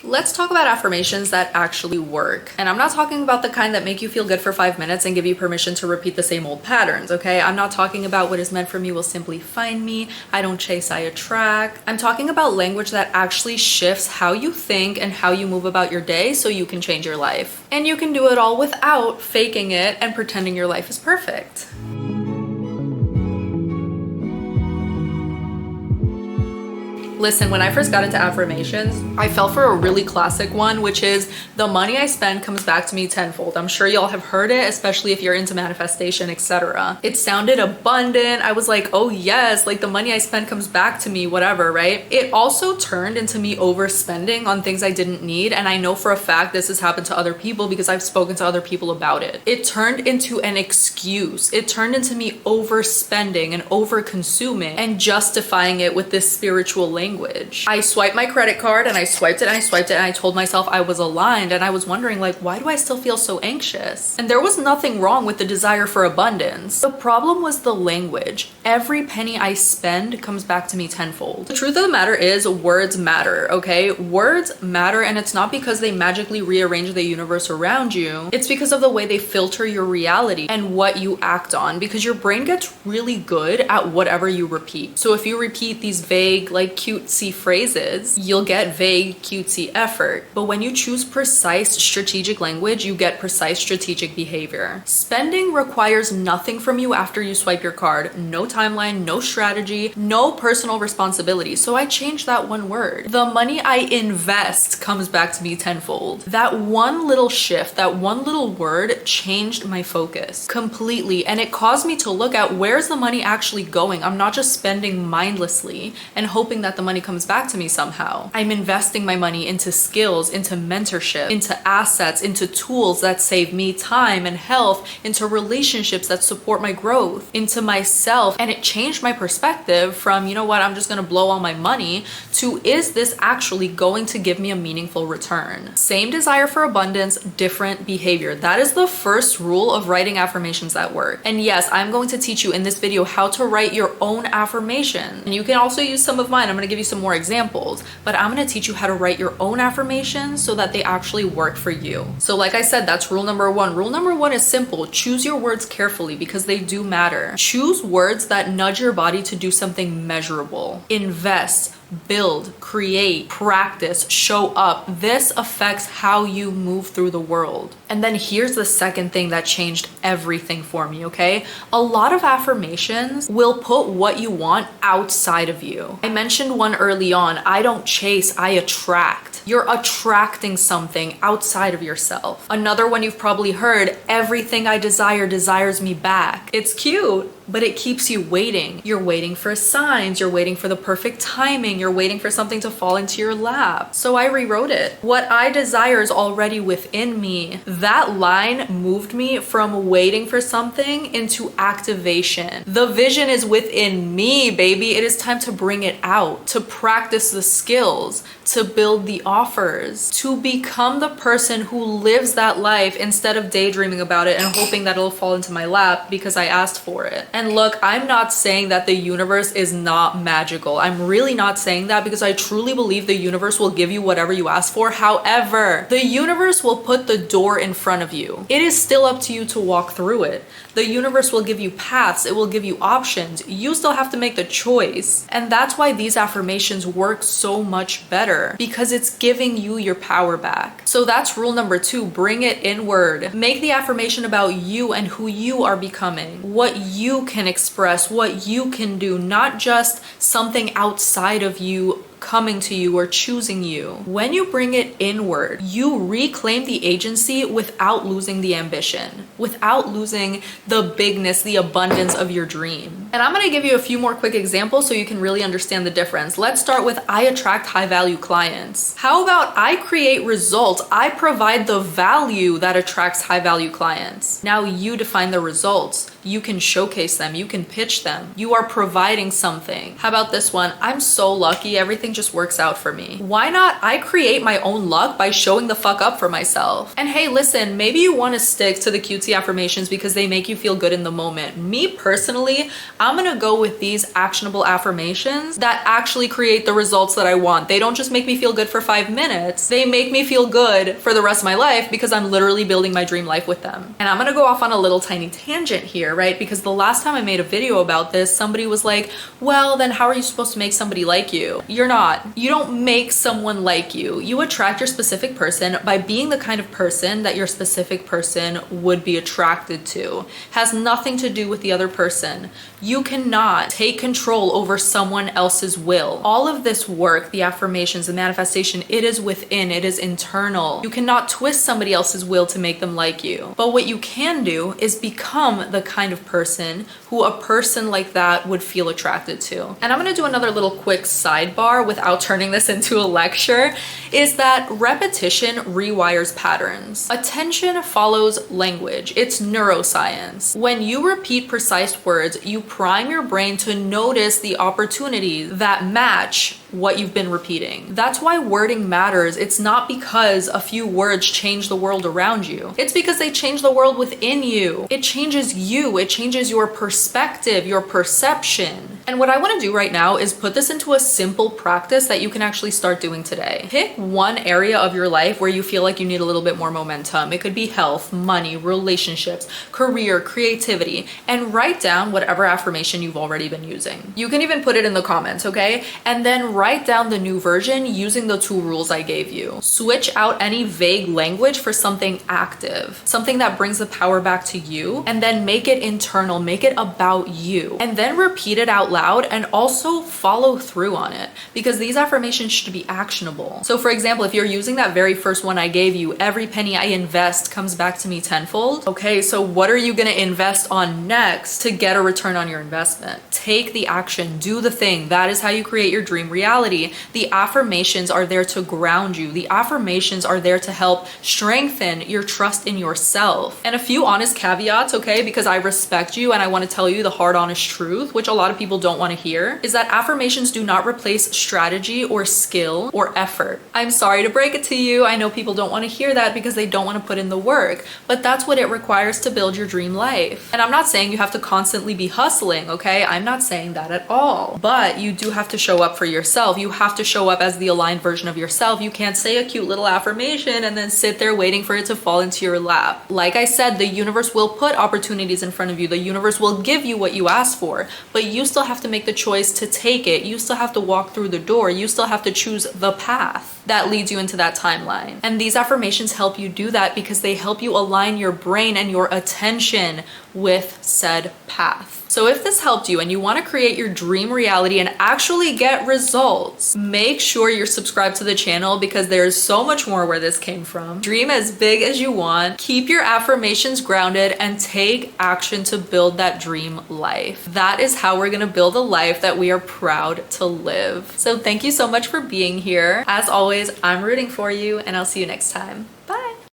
Let's talk about affirmations that actually work. And I'm not talking about the kind that make you feel good for 5 minutes and give you permission to repeat the same old patterns, okay? I'm not talking about what is meant for me will simply find me. I don't chase, I attract. I'm talking about language that actually shifts how you think and how you move about your day so you can change your life. And you can do it all without faking it and pretending your life is perfect. Listen, when I first got into affirmations, I fell for a really classic one, which is the money I spend comes back to me tenfold. I'm sure y'all have heard it, especially if you're into manifestation, etc. It sounded abundant. I was like, oh yes, like the money I spend comes back to me, whatever, right? It also turned into me overspending on things I didn't need. And I know for a fact this has happened to other people because I've spoken to other people about it. It turned into an excuse. It turned into me overspending and over consuming and justifying it with this spiritual language. I swiped my credit card and I swiped it and I swiped it and I told myself I was aligned, and I was wondering, like, why do I still feel so anxious? And there was nothing wrong with the desire for abundance. The problem was the language. Every penny I spend comes back to me tenfold. The truth of the matter is words matter, okay? Words matter, and it's not because they magically rearrange the universe around you. It's because of the way they filter your reality and what you act on, because your brain gets really good at whatever you repeat. So if you repeat these vague, like cutesy phrases, you'll get vague, cutesy effort. But when you choose precise, strategic language, you get precise, strategic behavior. Spending requires nothing from you after you swipe your card. No timeline, no strategy, no personal responsibility. So I changed that one word. The money I invest comes back to me tenfold. That one little shift, that one little word changed my focus completely. And it caused me to look at where's the money actually going. I'm not just spending mindlessly and hoping that the money comes back to me somehow. I'm investing my money into skills, into mentorship, into assets, into tools that save me time and health, into relationships that support my growth, into myself. And it changed my perspective from, you know what, I'm just gonna blow all my money, to is this actually going to give me a meaningful return? Same desire for abundance, different behavior. That is the first rule of writing affirmations that work. And yes, I'm going to teach you in this video how to write your own affirmation. And you can also use some of mine. I'm gonna give you some more examples, but I'm gonna teach you how to write your own affirmations so that they actually work for you. So like I said, that's rule number one. Rule number one is simple. Choose your words carefully because they do matter. Choose words that nudge your body to do something measurable. Invest, build, create, practice, show up. This affects how you move through the world. And then here's the second thing that changed everything for me, okay? A lot of affirmations will put what you want outside of you. I mentioned one early on, I don't chase, I attract. You're attracting something outside of yourself. Another one you've probably heard, everything I desire desires me back. It's cute, but it keeps you waiting. You're waiting for signs, you're waiting for the perfect timing, you're waiting for something to fall into your lap. So I rewrote it. What I desire is already within me. That line moved me from waiting for something into activation. The vision is within me, baby. It is time to bring it out, to practice the skills, to build the offers, to become the person who lives that life instead of daydreaming about it and hoping that it'll fall into my lap because I asked for it. And look, I'm not saying that the universe is not magical. I'm really not saying that because I truly believe the universe will give you whatever you ask for. However, the universe will put the door in front of you. It is still up to you to walk through it. The universe will give you paths. It will give you options. You still have to make the choice. And that's why these affirmations work so much better, because it's giving you your power back. So that's rule number two, bring it inward. Make the affirmation about you and who you are becoming, what you can express, what you can do, not just something outside of you coming to you or choosing you. When you bring it inward, you reclaim the agency without losing the ambition, without losing the bigness, the abundance of your dream. And I'm gonna give you a few more quick examples so you can really understand the difference. Let's start with I attract high value clients. How about I create results? I provide the value that attracts high value clients. Now you define the results. You can showcase them. You can pitch them. You are providing something. How about this one? I'm so lucky. Everything just works out for me. Why not? I create my own luck by showing the fuck up for myself. And hey, listen, maybe you want to stick to the cutesy affirmations because they make you feel good in the moment. Me personally, I'm gonna go with these actionable affirmations that actually create the results that I want. They don't just make me feel good for 5 minutes. They make me feel good for the rest of my life because I'm literally building my dream life with them. And I'm gonna go off on a little tiny tangent here, right? Because the last time I made a video about this, somebody was like, well, then how are you supposed to make somebody like you? You're not. You don't make someone like you. You attract your specific person by being the kind of person that your specific person would be attracted to. Has nothing to do with the other person. You cannot take control over someone else's will. All of this work, the affirmations, the manifestation, it is within, it is internal. You cannot twist somebody else's will to make them like you. But what you can do is become the kind of person who a person like that would feel attracted to. And I'm gonna do another little quick sidebar without turning this into a lecture, is that repetition rewires patterns. Attention follows language. It's neuroscience. When you repeat precise words, you prime your brain to notice the opportunities that match what you've been repeating. That's why wording matters. It's not because a few words change the world around you. It's because they change the world within you. It changes you. It changes your perspective, your perception. And what I want to do right now is put this into a simple practice that you can actually start doing today. Pick one area of your life where you feel like you need a little bit more momentum. It could be health, money, relationships, career, creativity, and write down whatever affirmation you've already been using. You can even put it in the comments, okay? And then write down the new version using the 2 rules I gave you. Switch out any vague language for something active, something that brings the power back to you, and then make it internal, make it about you. And then repeat it out loud and also follow through on it, because these affirmations should be actionable. So for example, if you're using that very first one I gave you, every penny I invest comes back to me tenfold. Okay, so what are you gonna invest on next to get a return on your investment? Take the action, do the thing. That is how you create your dream reality. The affirmations are there to ground you. The affirmations are there to help strengthen your trust in yourself. And a few honest caveats, okay, because I respect you and I want to tell you the hard, honest truth, which a lot of people don't want to hear, is that affirmations do not replace strategy or skill or effort. I'm sorry to break it to you. I know people don't want to hear that because they don't want to put in the work, but that's what it requires to build your dream life. And I'm not saying you have to constantly be hustling, okay? I'm not saying that at all, but you do have to show up for yourself. You have to show up as the aligned version of yourself. You can't say a cute little affirmation and then sit there waiting for it to fall into your lap. Like I said, the universe will put opportunities in front of you. The universe will give you what you ask for, but you still have to make the choice to take it. You still have to walk through the door. You still have to choose the path that leads you into that timeline. And these affirmations help you do that because they help you align your brain and your attention with said path. So if this helped you and you want to create your dream reality and actually get results, make sure you're subscribed to the channel because there's so much more where this came from. Dream as big as you want, keep your affirmations grounded, and take action to build that dream life. That is how we're going to build a life that we are proud to live. So thank you so much for being here. As always, I'm rooting for you and I'll see you next time. Bye.